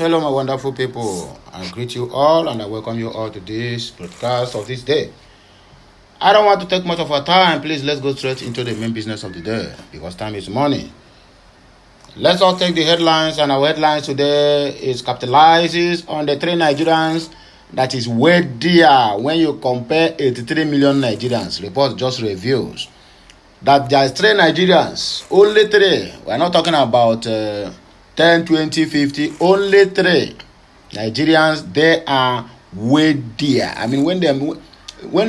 Hello, my wonderful people. I greet you all and I welcome you all to this broadcast of this day. I don't want to take much of our time. Please, let's go straight into the main business of the day because time is money. Let's all take the headlines, and our headlines today is capitalizes on the 3 Nigerians that is way dear when you compare 83 million Nigerians. Report just reveals that there is 3 Nigerians, only 3. We're not talking about 10, 20, 50, only 3 Nigerians. They are way dear. I mean, when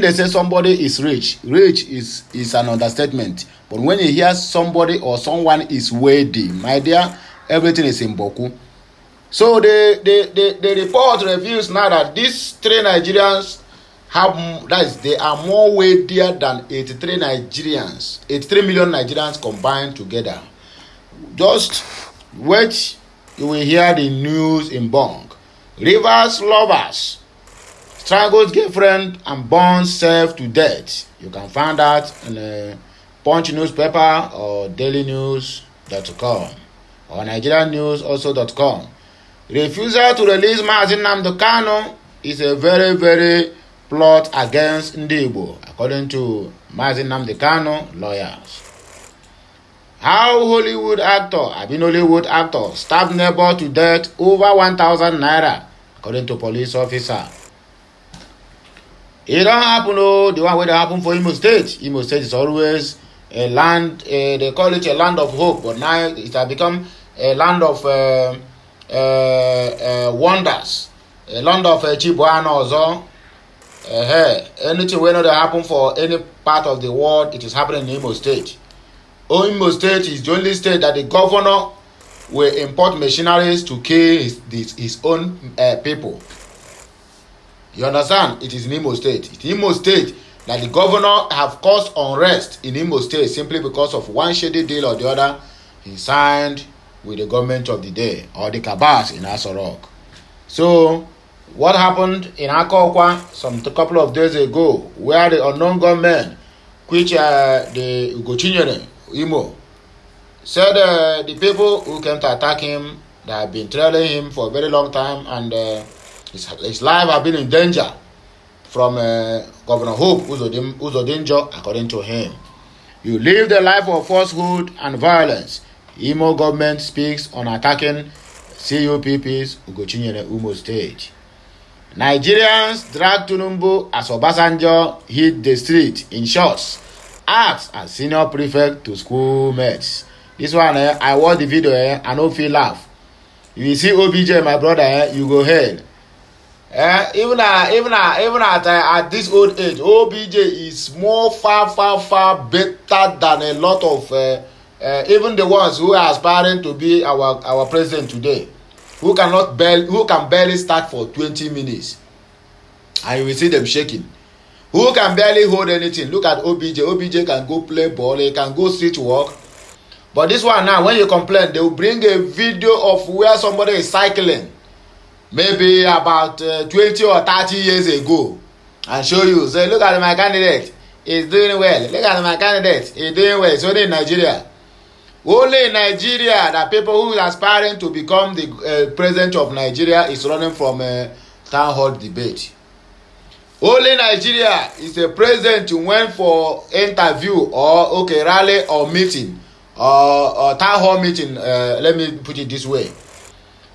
they say somebody is rich is an understatement. But when you hear somebody or someone is wealthy, my dear, everything is in boku. So the report reveals now that these 3 Nigerians they are more wealthier than 83 million Nigerians combined together. Just wait, you will hear the news in Bong. Rivers lovers strangles girlfriend and burns self to death. You can find that in a Punch newspaper or dailynews.com or nigeriannews.com. Refusal to release Mazi Nnamdi Kanu is a very, very plot against Ndi Igbo, according to Mazi Nnamdi Kanu lawyers. How Hollywood actor stabbed neighbor to death over 1,000 naira, according to police officer. It don't happen, the one where they happen for Imo State. Imo State is always a land, they call it a land of hope, but now it has become a land of wonders, a land of Chibuano also. Anything when they happen for any part of the world, it is happening in Imo State. Imo State is the only state that the governor will import machineries to kill his own people. You understand? It is in Imo State. It's Imo State that the governor have caused unrest in Imo State simply because of one shady deal or the other he signed with the government of the day or the cabals in Aso Rock. So, what happened in Akokwa couple of days ago, where the unknown gunmen, which the Ugochinyere Imo, said the people who came to attack him, they have been trailing him for a very long time, and his life have been in danger from Governor Hope Uzodinjo, according to him. You live the life of falsehood and violence. Imo government speaks on attacking CUPP's Ugochinyere Umo State. Nigerians drag Tinubu as Obasanjo hit the street in shorts, acts as senior prefect to schoolmates. This one, I watch the video, I no feel laugh. If you see OBJ, my brother, you go ahead. Even at this old age, OBJ is more far better than a lot of even the ones who are aspiring to be our president today, who can barely start for 20 minutes, and you will see them shaking. Who can barely hold anything? Look at OBJ. OBJ can go play ball, he can go street walk. But this one now, when you complain, they will bring a video of where somebody is cycling, maybe about 20 or 30 years ago, and show you. Say, look at my candidate, he's doing well. Look at my candidate, he's doing well. It's only in Nigeria. Only in Nigeria that people who are aspiring to become the president of Nigeria is running from a town hall debate. Only Nigeria is a president who went for interview or rally or meeting or town hall meeting. Let me put it this way.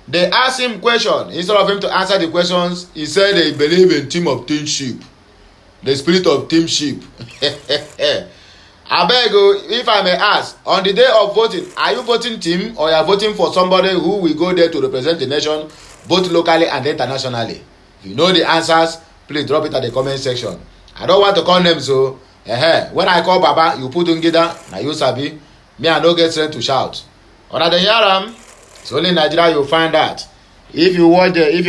They asked him question. Instead of him to answer the questions, he said they believe in team of teamship, the spirit of teamship. I beg you, if I may ask, on the day of voting, are you voting team or you are voting for somebody who will go there to represent the nation, both locally and internationally? If you know the answers, please drop it at the comment section. I don't want to call names, so when I call Baba, you put Ngida, now you sabi. Me, I no get strength to shout. On the Yaram, it's only in Nigeria you'll find that. If you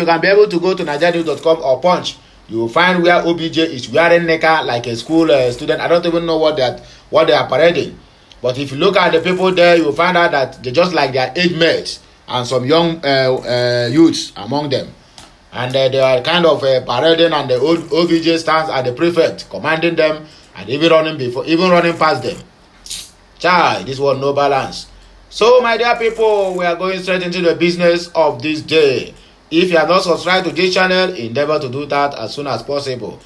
can be able to go to nigerianews.com or Punch, you will find where OBJ is wearing neka like a school student. I don't even know what they are parading. But if you look at the people there, you will find out that they just like their age mates and some young youths among them. And they are kind of parading, and the old OBJ stands at the prefect, commanding them, and even running past them. Child, this was no balance. So, my dear people, we are going straight into the business of this day. If you have not subscribed to this channel, endeavor to do that as soon as possible.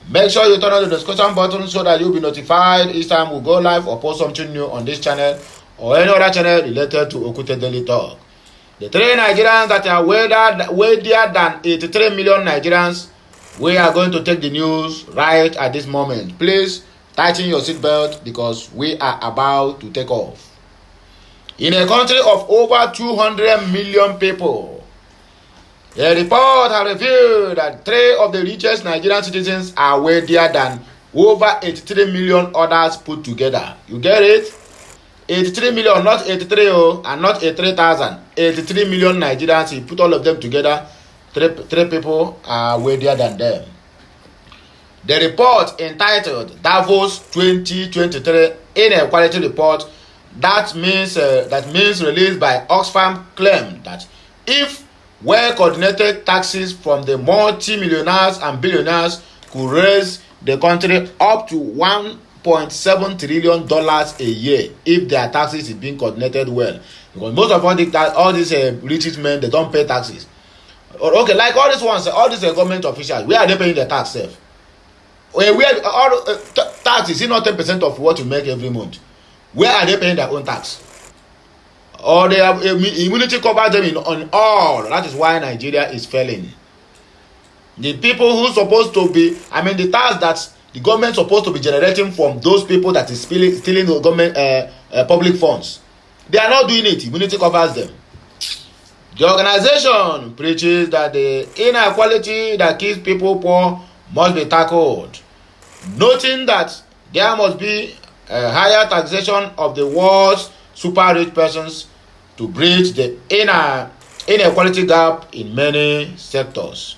Make sure you turn on the notification button so that you'll be notified each time we go live or post something new on this channel or any other channel related to Okute Daily Talk. The 3 Nigerians that are wealthier than 83 million Nigerians, we are going to take the news right at this moment. Please tighten your seatbelt because we are about to take off. In a country of over 200 million people, a report has revealed that 3 of the richest Nigerian citizens are wealthier than over 83 million others put together. You get it? 83 million, not 83 and not 83,000. 83 million Nigerians, you put all of them together, three people are wealthier than them. The report entitled Davos 2023 Inequality Report that means released by Oxfam claimed that if well-coordinated taxes from the multi-millionaires and billionaires could raise the country up to $1.7 trillion a year if their taxes is being coordinated well. Because most of all these rich men, they don't pay taxes. Okay, like all these ones, all these government officials, where are they paying the tax self? Tax is not 10% of what you make every month. Where are they paying their own tax? Or they have immunity covers them on all. That is why Nigeria is failing. The people who supposed to be, the tax that the government supposed to be generating from those people that is stealing the government public funds, they are not doing it. Immunity covers them. The organization preaches that the inequality that keeps people poor must be tackled, noting that there must be a higher taxation of the world's super rich persons to bridge the inequality gap in many sectors.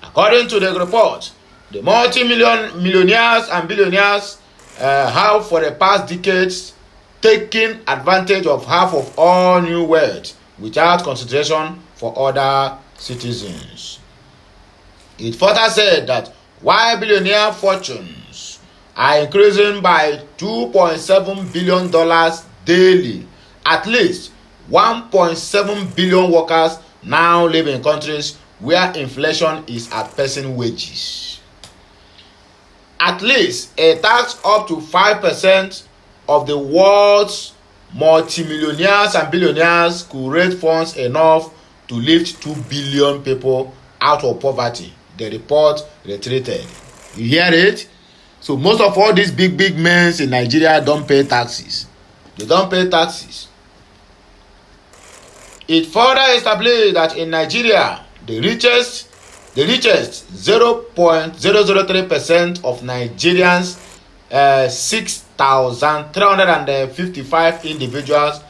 According to the report, the millionaires and billionaires have for the past decades taken advantage of half of all new wealth without consideration for other citizens. It further said that while billionaire fortunes are increasing by $2.7 billion daily, at least 1.7 billion workers now live in countries where inflation is at person wages. At least a tax up to 5% of the world's multimillionaires and billionaires could raise funds enough to lift 2 billion people out of poverty, the report reiterated. You hear it? So most of all these big men in Nigeria don't pay taxes. They don't pay taxes. It further established that in Nigeria, the richest 0.003% of Nigerians, 6,355 individuals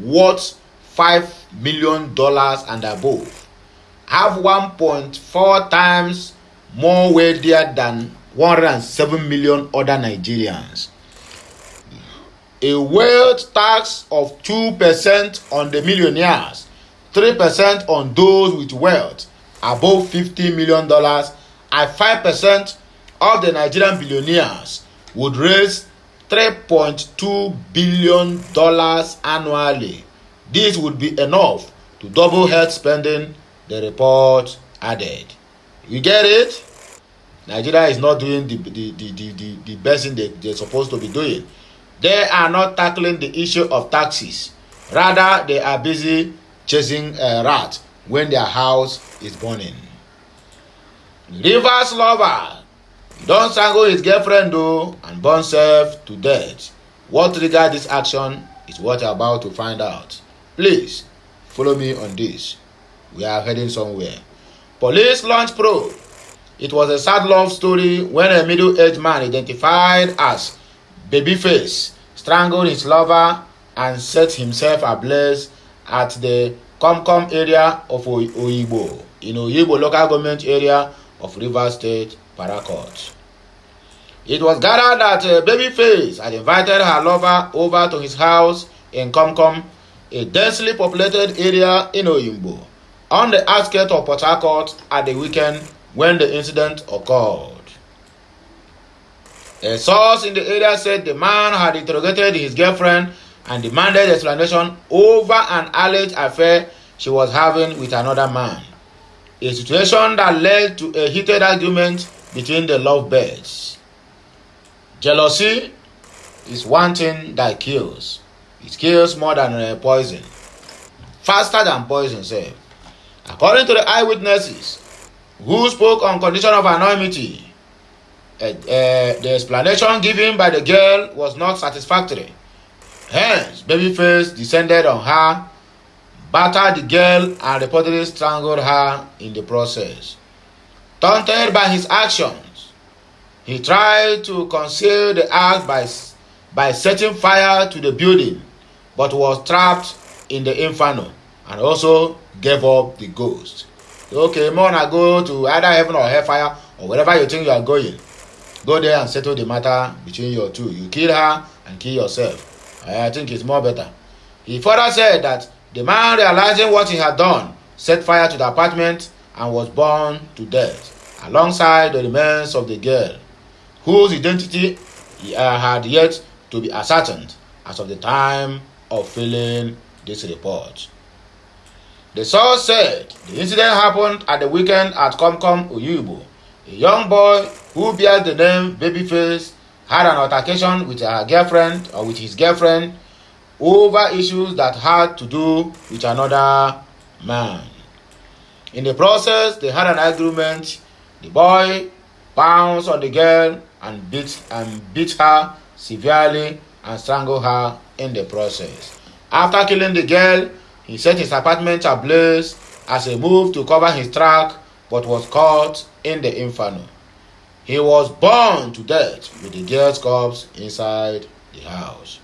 worth $5 million and above, have 1.4 times more wealthier than 107 million other Nigerians. A wealth tax of 2% on the millionaires, 3% on those with wealth above $50 million, and 5% of the Nigerian billionaires would raise $3.2 billion annually. This would be enough to double health spending, the report added. You get it? Nigeria is not doing the best thing they're supposed to be doing. They are not tackling the issue of taxes. Rather, they are busy chasing a rat when their house is burning. Rivers lover don't strangle his girlfriend though and burn himself to death. What triggered this action is what you're about to find out. Please follow me on this. We are heading somewhere. Police launch probe. It was a sad love story when a middle-aged man identified as Babyface strangled his lover and set himself ablaze at the Comcom area of Oyigbo, in Oyigbo local government area of Rivers State, Paracourt. It was gathered that Babyface had invited her lover over to his house in Comcom, a densely populated area in Oyigbo, on the outskirts of Port Harcourt at the weekend when the incident occurred. A source in the area said the man had interrogated his girlfriend and demanded explanation over an alleged affair she was having with another man. a situation that led to a heated argument between the lovebirds. Jealousy is one thing that kills. It kills more than poison, faster than poison sef. According to the eyewitnesses who spoke on condition of anonymity, the explanation given by the girl was not satisfactory. Hence, Babyface descended on her, battered the girl, and reportedly strangled her in the process. Taunted by his actions, he tried to conceal the act by setting fire to the building, but was trapped in the inferno and also gave up the ghost. Okay, more na go to either heaven or hellfire or wherever you think you are going. Go there and settle the matter between your two. You kill her and kill yourself. I think it's more better. He further said that the man, realizing what he had done, set fire to the apartment and was burned to death, alongside the remains of the girl, whose identity had yet to be ascertained as of the time of filing this report. The source said the incident happened at the weekend at Komkom Uyubo. A young boy who bears the name Babyface had an altercation with his girlfriend over issues that had to do with another man. In the process, they had an argument. The boy pounced on the girl and beat her severely and strangled her in the process. After killing the girl, he set his apartment ablaze as a move to cover his track, but was caught in the inferno. He was burned to death with the girl's corpse inside the house.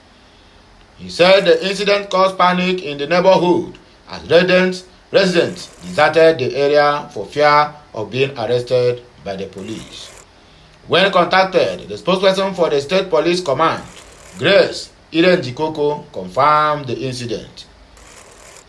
He said the incident caused panic in the neighborhood as residents deserted the area for fear of being arrested by the police. When contacted, the spokesperson for the State Police Command, Grace Irenjikoko, confirmed the incident.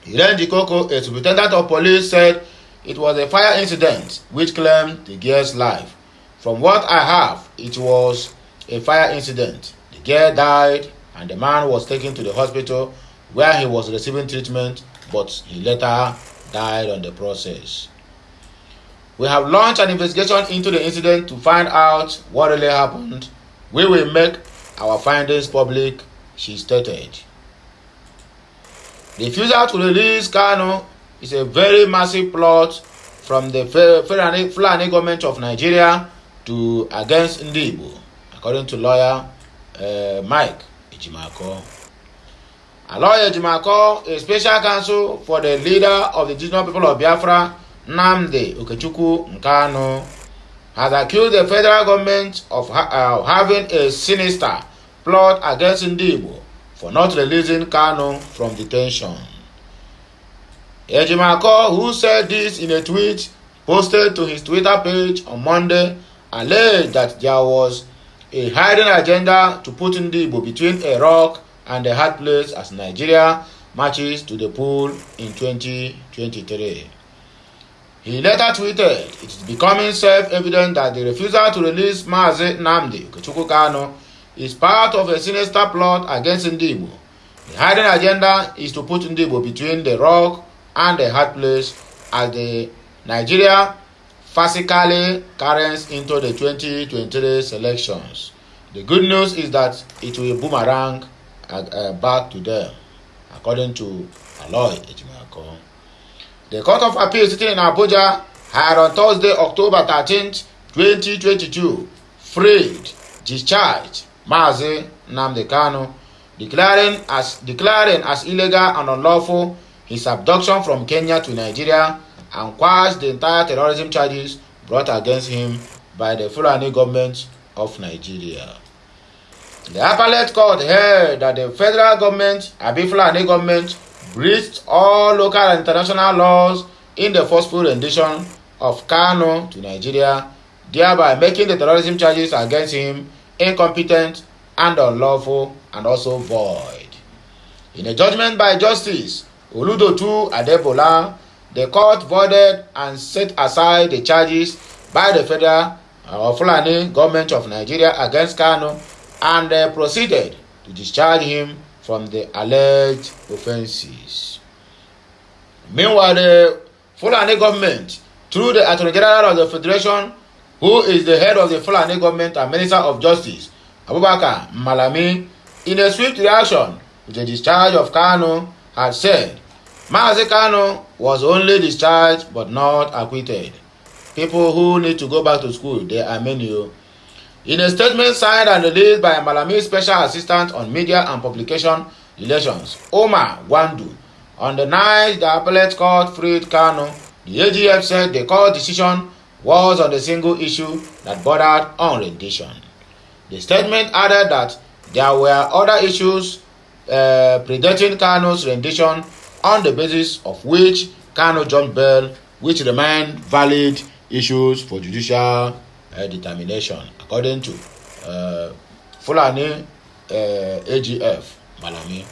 Irenjikoko, a superintendent of police, said it was a fire incident which claimed the girl's life. From what I have, it was a fire incident. The girl died and the man was taken to the hospital where he was receiving treatment, but he later died on the process. We have launched an investigation into the incident to find out what really happened. We will make our findings public, she stated. The refusal to release Kanu is a very massive plot from the Fulani government of Nigeria against Ndibo, according to lawyer Mike Ejimako. A lawyer Ejimako, a special counsel for the leader of the indigenous people of Biafra, Nnamdi Okechukwu Nkanu, has accused the federal government of having a sinister plot against Ndibo for not releasing Kanu from detention. Ejimako, who said this in a tweet posted to his Twitter page on Monday, alleged that there was a hidden agenda to put Ndibo between a rock and a hard place as Nigeria marches to the poll in 2023. He later tweeted, "It is becoming self-evident that the refusal to release Mazi Nnamdi Okechukwu Kanu is part of a sinister plot against Ndibo. The hidden agenda is to put Ndibo between the rock and the hard place as the Nigeria physically carries into the 2023 selections. The good news is that it will boomerang back to them," according to Aloy Ejimako. The Court of Appeal sitting in Abuja had on Thursday, October 13th, 2022, discharged Mazi Nnamdi Kanu, declaring as illegal and unlawful his abduction from Kenya to Nigeria, and quashed the entire terrorism charges brought against him by the Fulani government of Nigeria. The appellate court held that the federal government, Fulani government, breached all local and international laws in the forceful rendition of Kanu to Nigeria, thereby making the terrorism charges against him incompetent and unlawful and also void. In a judgment by Justice Oludotu Adebola, the court voided and set aside the charges by the federal Fulani government of Nigeria against Kanu and proceeded to discharge him from the alleged offences. Meanwhile, the Fulani government through the Attorney General of the Federation, who is the head of the Fulani government and Minister of Justice, Abubakar Malami, in a swift reaction to the discharge of Kanu, had said, Mazi Kanu was only discharged but not acquitted. People who need to go back to school, there are many. In a statement signed and released by Malami's Special Assistant on Media and Publication Relations, Omar Gwandu, on the night the appellate court freed Kanu, the AGF said the court decision was on the single issue that bordered on rendition. The statement added that there were other issues predating Kanu's rendition on the basis of which Kanu jumped bail, which remain valid issues for judicial determination, according to Fulani AGF Malami.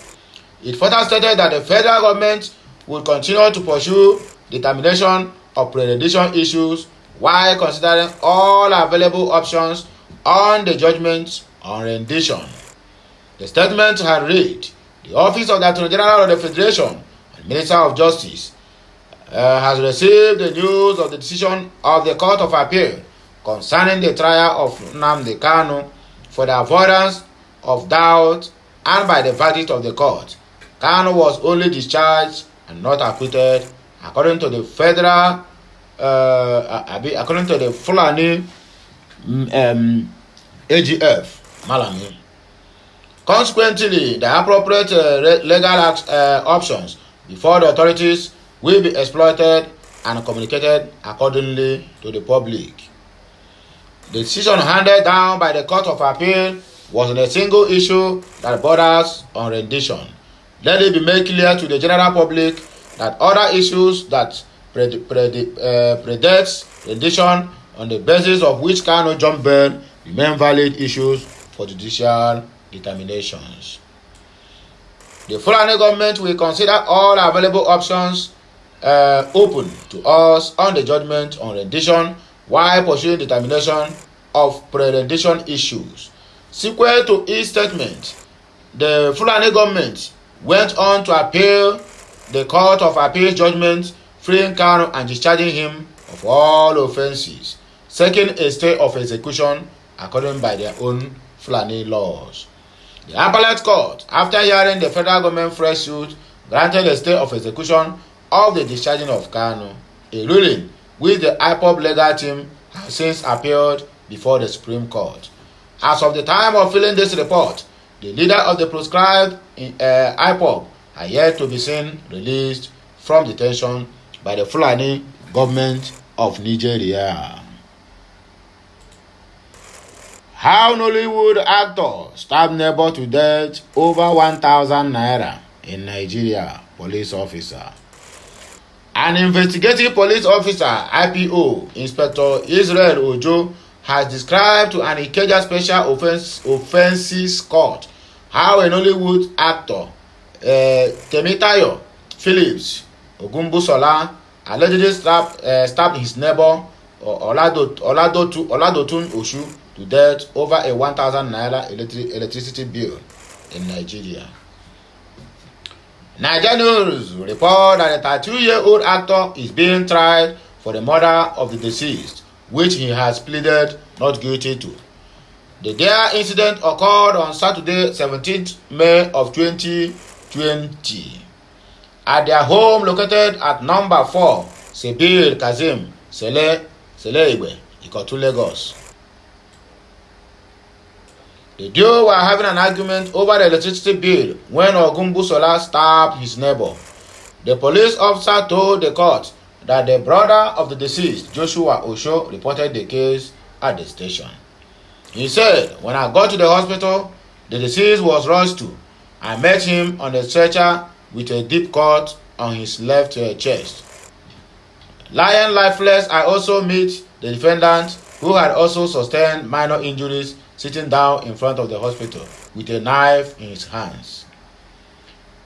It further stated that the federal government will continue to pursue determination of pre-rendition issues while considering all available options on the judgment on rendition. The statement had read, the Office of the Attorney General of the Federation and Minister of Justice has received the news of the decision of the Court of Appeal concerning the trial of Nnamdi Kanu for the avoidance of doubt, and by the verdict of the court, Kanu was only discharged and not acquitted, according to the federal, according to the Fulani AGF Malami. Consequently, the appropriate legal options before the authorities will be exploited and communicated accordingly to the public. The decision handed down by the Court of Appeal was on a single issue that borders on rendition. Let it be made clear to the general public that other issues that predates rendition on the basis of which Kanu jumped bail remain valid issues for judicial determinations. The Fulani government will consider all available options open to us on the judgment on rendition while pursuing determination of pre-rendition issues. Sequel to its statement, the Fulani government went on to appeal the Court of Appeal judgment freeing Kanu and discharging him of all offences, seeking a stay of execution according by their own Fulani laws. The appellate court, after hearing the federal government fresh suit, granted a stay of execution of the discharging of Kanu, a ruling which the IPOB legal team has since appealed before the Supreme Court. As of the time of filing this report, the leader of the proscribed IPOB are yet to be seen released from detention by the Fulani government of Nigeria. How Nollywood actor stabbed neighbor to death over 1,000 naira in Nigeria, police officer. An investigative police officer, IPO, Inspector Israel Ojo, has described to an Ikeja Special Offences Court how a Nollywood actor, Temitayo Phillips Ogumbusola, allegedly stabbed his neighbor Oladotun Oshu to death over a 1,000 naira electricity bill in Nigeria. Nigeria News report that a 32-year-old actor is being tried for the murder of the deceased, which he has pleaded not guilty to. The dire incident occurred on Saturday, 17th May of 2020, at their home located at number 4, Sebil Kazim, Seleigbe, Ikotu, Lagos. The duo were having an argument over the electricity bill when Ogumbusola stabbed his neighbor. The police officer told the court that the brother of the deceased, Joshua Osho, reported the case at the station. He said, "When I got to the hospital, the deceased was rushed to. I met him on the stretcher with a deep cut on his left chest. Lying lifeless, I also meet the defendant, who had also sustained minor injuries, sitting down in front of the hospital with a knife in his hands.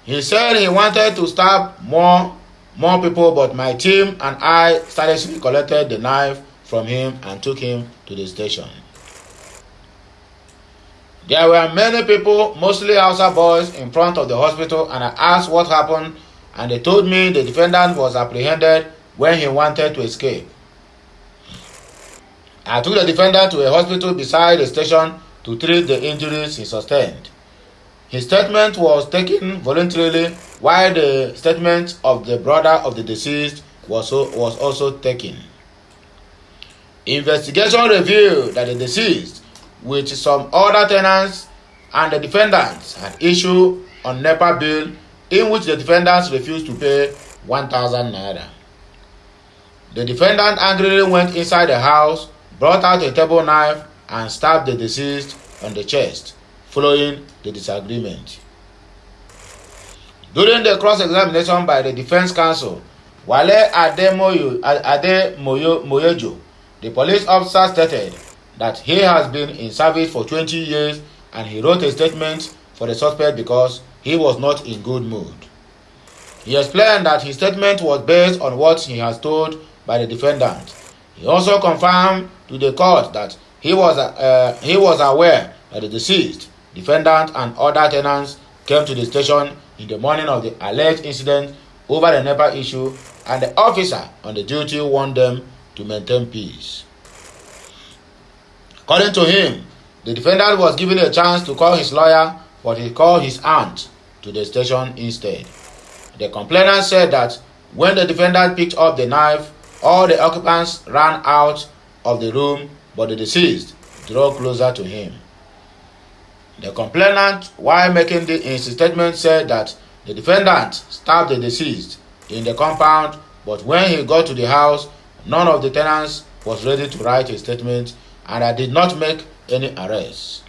He said he wanted to stab more people, but my team and I silently collected the knife from him and took him to the station. There were many people, mostly Hausa boys, in front of the hospital, and I asked what happened, and they told me the defendant was apprehended when he wanted to escape. I took the defendant to a hospital beside the station to treat the injuries he sustained. His statement was taken voluntarily, while the statement of the brother of the deceased was also taken. Investigation revealed that the deceased, with some other tenants and the defendants, had issued on NEPA bill in which the defendants refused to pay 1,000 naira. The defendant angrily went inside the house, brought out a table knife, and stabbed the deceased on the chest, following the disagreement. During the cross-examination by the defense counsel, Wale Ademoyejo, the police officer stated that he has been in service for 20 years and he wrote a statement for the suspect because he was not in good mood. He explained that his statement was based on what he has told by the defendant. He also confirmed to the court that he was aware that the deceased, defendant, and other tenants came to the station in the morning of the alleged incident over the NEPA issue, and the officer on the duty warned them to maintain peace. According to him, the defendant was given a chance to call his lawyer, but he called his aunt to the station instead. The complainant said that when the defendant picked up the knife, all the occupants ran out of the room, but the deceased drew closer to him. The complainant, while making his statement, said that the defendant stabbed the deceased in the compound, but when he got to the house, none of the tenants was ready to write a statement, and I did not make any arrests.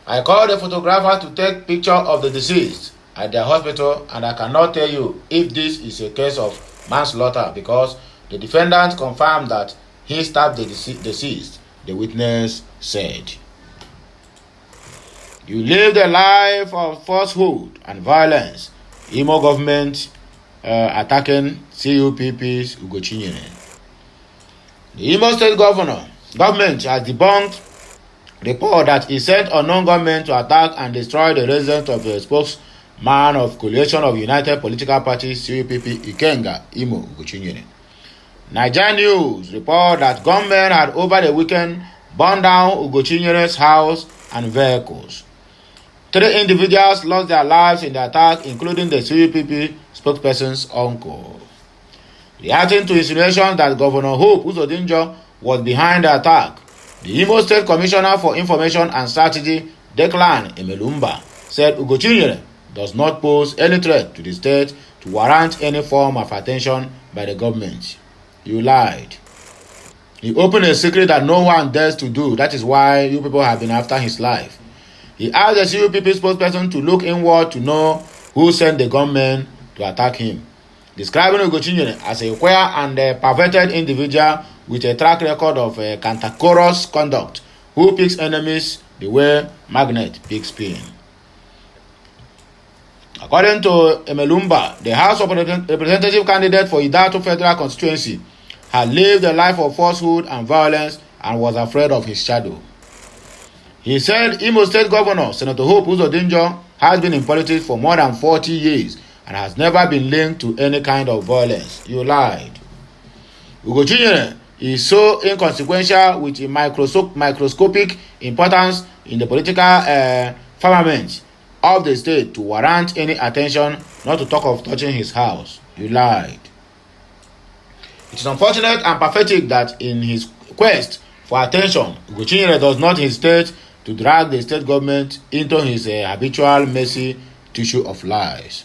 I called a photographer to take picture of the deceased at their hospital, and I cannot tell you if this is a case of manslaughter because the defendant confirmed that he stabbed the deceased, the witness said. You lived a life of falsehood and violence. Imo government attacking CUPP's Ugochinyere. The Imo State government has debunked report that he sent unknown gunmen to attack and destroy the residence of the spokesman of Coalition of United Political Parties CUPP Ikenga Imo Ugochinyere. Nigeria News report that gunmen had over the weekend burned down Ugochinyere's house and vehicles. 3 individuals lost their lives in the attack, including the CUPP spokesperson's uncle. Reacting to insinuations that Governor Hope Uzodinjo was behind the attack, the Imo State Commissioner for Information and Strategy, Declan Emelumba, said Ugochinyere does not pose any threat to the state to warrant any form of attention by the government. You lied. He opened a secret that no one dares to do. That is why you people have been after his life. He asked the CUPP spokesperson to look inward to know who sent the gunmen to attack him, describing Ugochinyere as a queer and perverted individual with a track record of cantankerous conduct who picks enemies the way magnet picks pin. According to Emelumba, the House of Representative candidate for Idato Federal Constituency had lived a life of falsehood and violence and was afraid of his shadow. He said Imo State Governor Senator Hope Uzodinjo has been in politics for more than 40 years and has never been linked to any kind of violence. You lied. Ugochinyere is so inconsequential with a microscopic importance in the political firmament of the state to warrant any attention, not to talk of touching his house. You lied. It is unfortunate and pathetic that in his quest for attention, Ugochinyere does not hesitate to drag the state government into his habitual messy tissue of lies.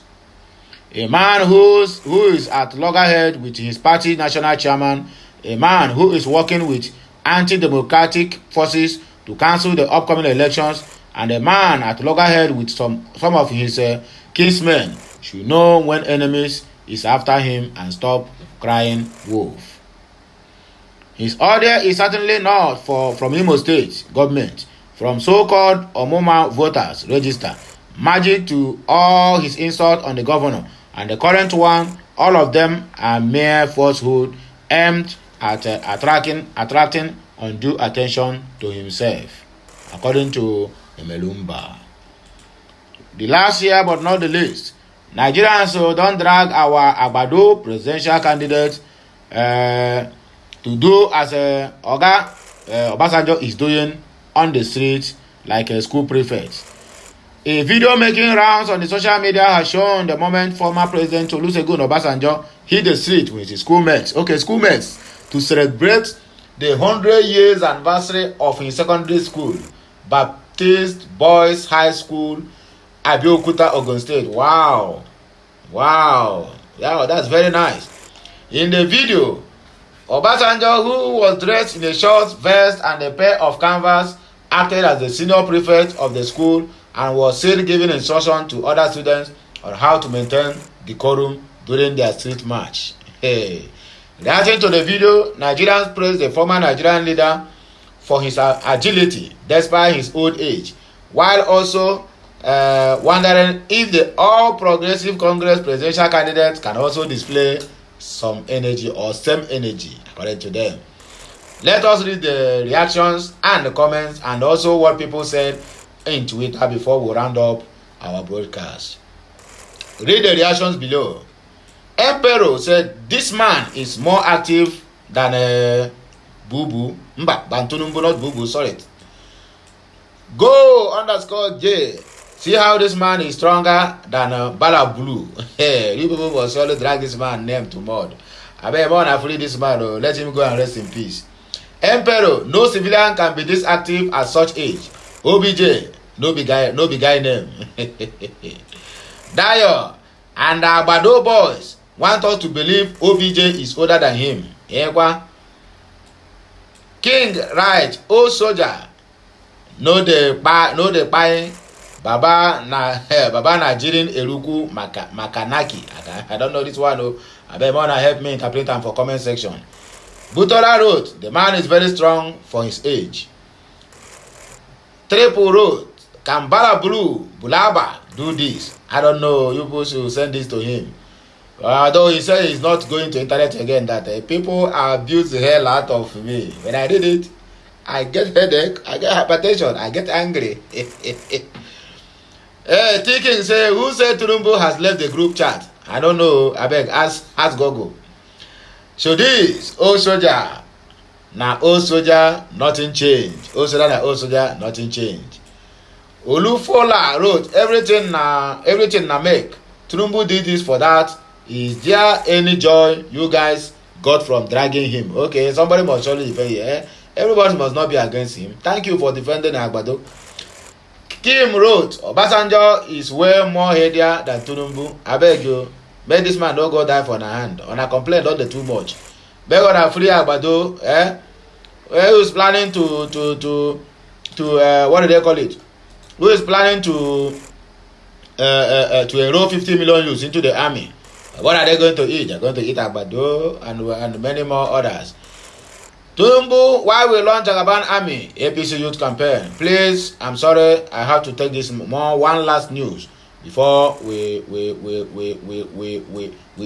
A man who is at loggerhead with his party national chairman, a man who is working with anti-democratic forces to cancel the upcoming elections, and a man at loggerhead with some of his kinsmen should know when enemies is after him and stop crying wolf. His order is certainly not from Imo State government, from so-called Omoma voters register, margin to all his insult on the governor and the current one. All of them are mere falsehood aimed at attracting undue attention to himself, according to Emelumba. The last year but not the least, Nigerians don't drag our Agbado presidential candidate to do as Oga Obasanjo is doing on the street like a school prefect. A video making rounds on the social media has shown the moment former President Olusegun Obasanjo hit the street with his schoolmates. Okay, schoolmates, to celebrate the 100 years anniversary of his secondary school, Baptist Boys High School, Abeokuta, Ogun State. Wow. Yeah, that's very nice. In the video, Obasanjo, who was dressed in a short vest and a pair of canvas, acted as the senior prefect of the school and was still giving instruction to other students on how to maintain decorum during their street march. Hey. Reacting to the video, Nigerians praised the former Nigerian leader for his agility despite his old age, while also wondering if the All Progressive Congress presidential candidate can also display some energy or same energy, according to them. Let us read the reactions and the comments and also what people said in Twitter before we round up our broadcast. Read the reactions below. Empero said, this man is more active than Bubu. Bantunumbu, not Bubu, sorry. Go_J. See how this man is stronger than Bala Blue. Hey, you people will surely drag this man name to mud. I bet more than free this man, let him go and rest in peace. Emperor, no civilian can be this active at such age. OBJ, no big guy name. Dio and the Abado boys want us to believe OBJ is older than him. King right, old soldier. No the pie. Baba Nigerian Eruku Makanaki. I don't know this one. I bet wanna help me interpret them for comment section. Butola wrote, the man is very strong for his age. Triple wrote, can Bala Blue Bulaba do this? I don't know. You people should send this to him. Although he said he's not going to internet again, that people abuse the hell out of me. When I did it, I get headache, I get hypertension, I get angry. Thinking say, who said Tinubu has left the group chat? I don't know. I beg, ask Gogo. So this old soldier, old soldier, nothing change. Old soldier, nothing change. Olufola wrote, everything na make. Tinubu did this for that. Is there any joy you guys got from dragging him? Okay, somebody must surely defend you. Everybody must not be against him. Thank you for defending Agbado. Kim wrote, Obasanjo is way more headier than Tinubu. I beg you, make this man don't go die for a hand. On a complaint, don't do too much. Beg on a free Agbado, who is planning to what do they call it? Who is planning to enroll 50 million youths into the army? What are they going to eat? They're going to eat Agbado and many more others. Tinubu, why we launch Jagaban Army APC youth campaign? Please, I'm sorry, I have to take this one last news before we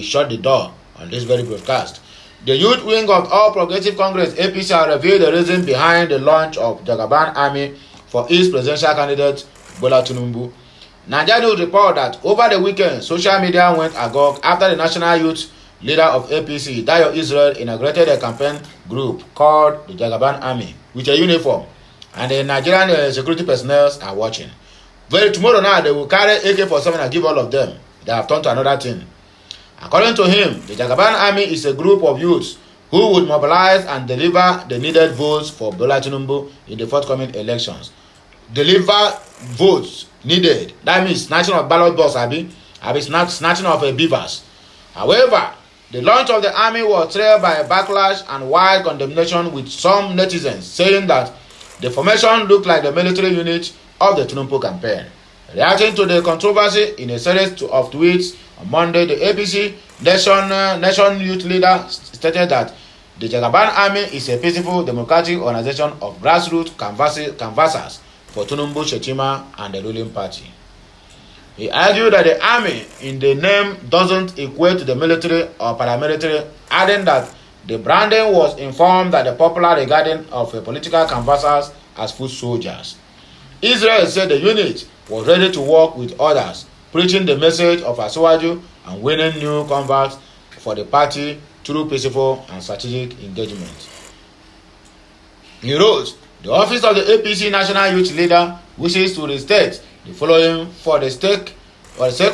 shut the door on this very broadcast. The youth wing of All Progressive Congress APC have revealed the reason behind the launch of Jagaban Army for its presidential candidate Bola Tinubu. Nigeria News report that over the weekend, social media went agog after the national youth leader of APC, Dayo Israel, inaugurated a campaign group called the Jagaban Army with a uniform, and the Nigerian security personnel are watching. Tomorrow now, they will carry AK-47 and give all of them. They have turned to another thing. According to him, the Jagaban Army is a group of youths who would mobilize and deliver the needed votes for Bola Tinubu in the forthcoming elections. Deliver votes needed. That means snatching of ballot box, snatching of beavers. However, the launch of the army was trailed by a backlash and wide condemnation, with some netizens saying that the formation looked like the military unit of the Tinubu campaign. Reacting to the controversy in a series of tweets on Monday, the APC nation youth leader stated that the Jagaban Army is a peaceful democratic organization of grassroots canvassers for Tinubu, Shetima, and the ruling party. He argued that the army in the name doesn't equate to the military or paramilitary, adding that the branding was informed that the popular regarding of political canvassers as foot soldiers. Israel said the unit was ready to work with others, preaching the message of Asiwaju and winning new converts for the party through peaceful and strategic engagement. He wrote, the office of the APC National Youth Leader wishes to restate the following for the sake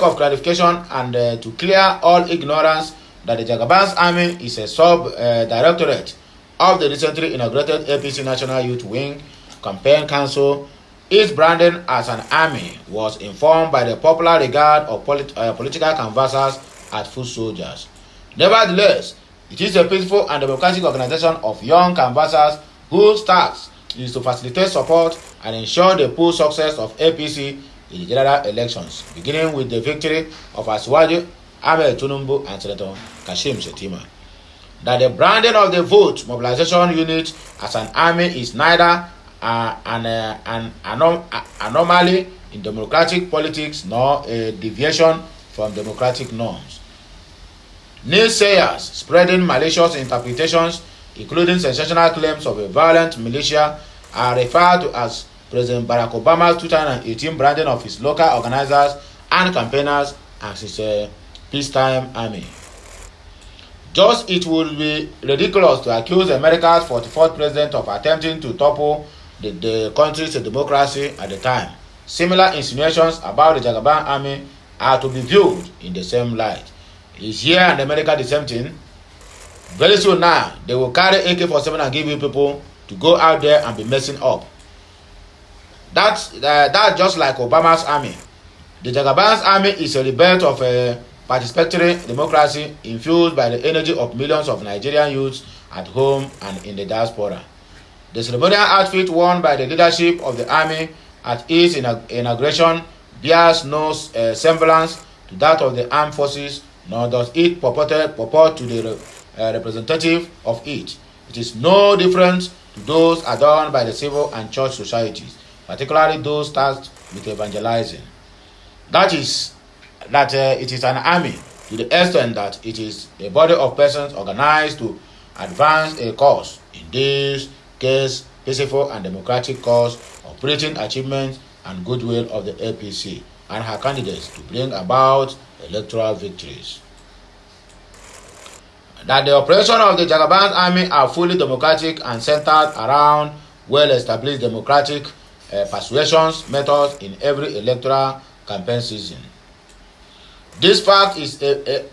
of clarification and to clear all ignorance that the Jagaban's Army is a sub-directorate of the recently inaugurated APC National Youth Wing Campaign Council. Its branding as an army was informed by the popular regard of political canvassers as foot soldiers. Nevertheless, it is a peaceful and democratic organization of young canvassers whose task is to facilitate support and ensure the full success of APC in the general elections, beginning with the victory of Asiwaju Ahmed Tinubu and Senator Kashim Shettima. That the branding of the vote mobilization unit as an army is neither an anomaly in democratic politics nor a deviation from democratic norms. Naysayers spreading malicious interpretations, including sensational claims of a violent militia, are referred to as President Barack Obama's 2018 branding of his local organizers and campaigners as his peacetime army. Just it would be ridiculous to accuse America's 44th president of attempting to topple the country's democracy at the time. Similar insinuations about the Jagaban army are to be viewed in the same light. Is here in America the same thing? Very soon now, they will carry AK-47 and give you people to go out there and be messing up. That's just like Obama's army. The Jagaban's army is a rebirth of a participatory democracy infused by the energy of millions of Nigerian youths at home and in the diaspora. The ceremonial outfit worn by the leadership of the army at its inauguration bears no semblance to that of the armed forces, nor does it purport to the representative of it. It is no different to those adorned by the civil and church societies, particularly those tasked with evangelizing. It is an army to the extent that it is a body of persons organized to advance a cause, in this case, peaceful and democratic cause of preaching achievements and goodwill of the APC and her candidates to bring about electoral victories. That the operation of the Jagaban's army are fully democratic and centered around well-established democratic persuasions methods in every electoral campaign season. This fact is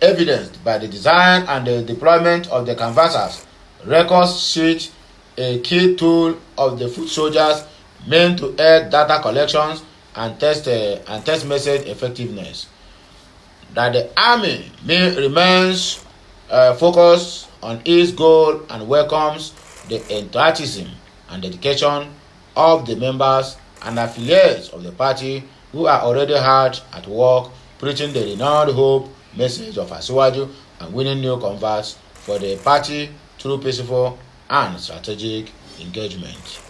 evidenced by the design and the deployment of the canvassers record sheet, a key tool of the foot soldiers meant to aid data collections and test message effectiveness. That the army remains focused on its goal and welcomes the enthusiasm and dedication of the members and affiliates of the party who are already hard at work preaching the renowned hope message of Asiwaju and winning new converts for the party through peaceful and strategic engagement.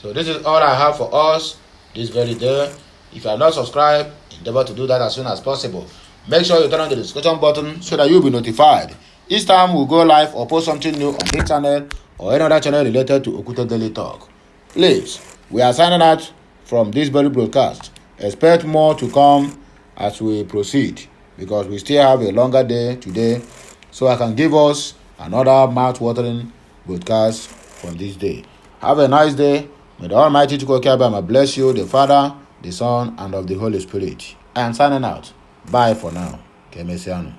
So this is all I have for us this very day. If you are not subscribed, endeavor to do that as soon as possible. Make sure you turn on the notification button so that you'll be notified each time we go live or post something new on this channel or any other channel related to Okute Daily Talk. Please, we are signing out from this very broadcast. Expect more to come as we proceed because we still have a longer day today, so I can give us another mouth-watering broadcast from this day. Have a nice day. May the Almighty Chukwuka bless you, the Father, the Son, and of the Holy Spirit. I am signing out. Bye for now. Kemesiano.